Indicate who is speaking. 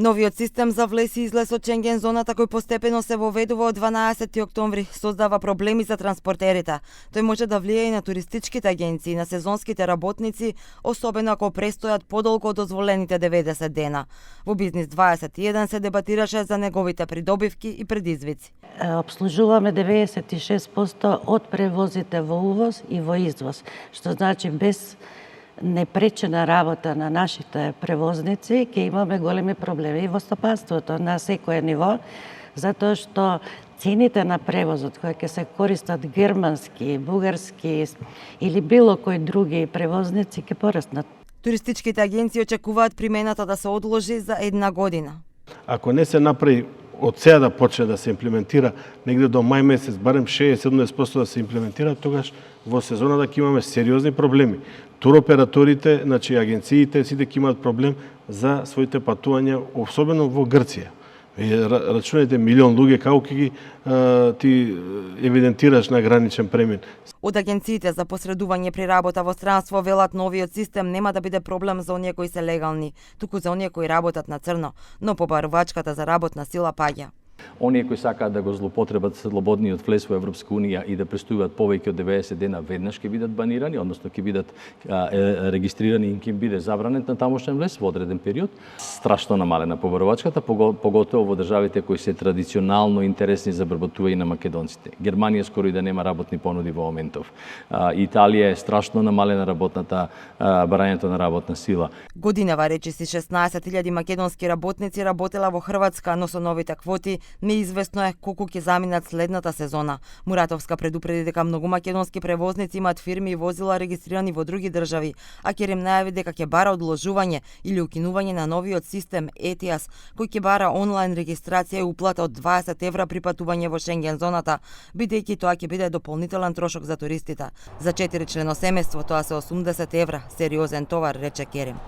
Speaker 1: Новиот систем за влез и излез од Шенген зоната, кој постепено се воведува од 12 октомври, создава проблеми за транспортерите. Тој може да влијае и на туристичките агенции, на сезонските работници, особено ако престојат подолго од дозволените 90 дена. Во Бизнис 21 се дебатираше за неговите придобивки и предизвици.
Speaker 2: Обслужуваме 96% од превозите во увоз и во извоз, што значи без непречена работа на нашите превозници ќе имаме големи проблеми и во стопанството на секое ниво, затоа што цените на превозот кои ќе се користат германски, бугарски или било кои други превозници ќе пораснат.
Speaker 1: Туристичките агенции очекуваат примената да се одложи за 1 година.
Speaker 3: Ако не се направи од сега да почне да се имплементира, негде до мај месец, барем 60-70% да се имплементира, тогаш во сезоната ќе имаме сериозни проблеми. Туроператорите, значи агенциите, сите ќе имаат проблем за своите патувања, особено во Грција. Рачунете милион луѓе, како ќе ги ти евидентираш на граничен премин.
Speaker 1: Од агенциите за посредување при работа во странство велат новиот систем нема да биде проблем за оние кои се легални, туку за оние кои работат на црно, но побарувачката за работна сила паѓа.
Speaker 4: Оние кои сакаат да го злоупотребат слободниот влез во Европска унија и да пристигуваат повеќе од 90 дена веднаш ќе бидат банирани, односно ќе бидат регистрирани и ќе биде забранет на тамошен влез во одреден период. Страшно намалена побарувачката, поготово во државите кои се традиционално интересни за вработување на македонците. Германија скоро и да нема работни понуди во моментов. Италија е страшно намалена барањето на работна сила.
Speaker 1: Годинава речиси 16.000 македонски работници работела во Хрватска, но со новите квоти неизвестно е колку ќе заминат следната сезона. Муратовска предупреди дека многу македонски превозници имаат фирми и возила регистрирани во други држави, а Керем најави дека ќе бара одложување или укинување на новиот систем ETIAS, кој ќе бара онлайн регистрација и уплата од 20 евра при патување во Шенген зоната, бидејќи тоа ќе биде дополнителен трошок за туристите. За 4-члено семејство тоа се 80 евра, сериозен товар, рече Керем.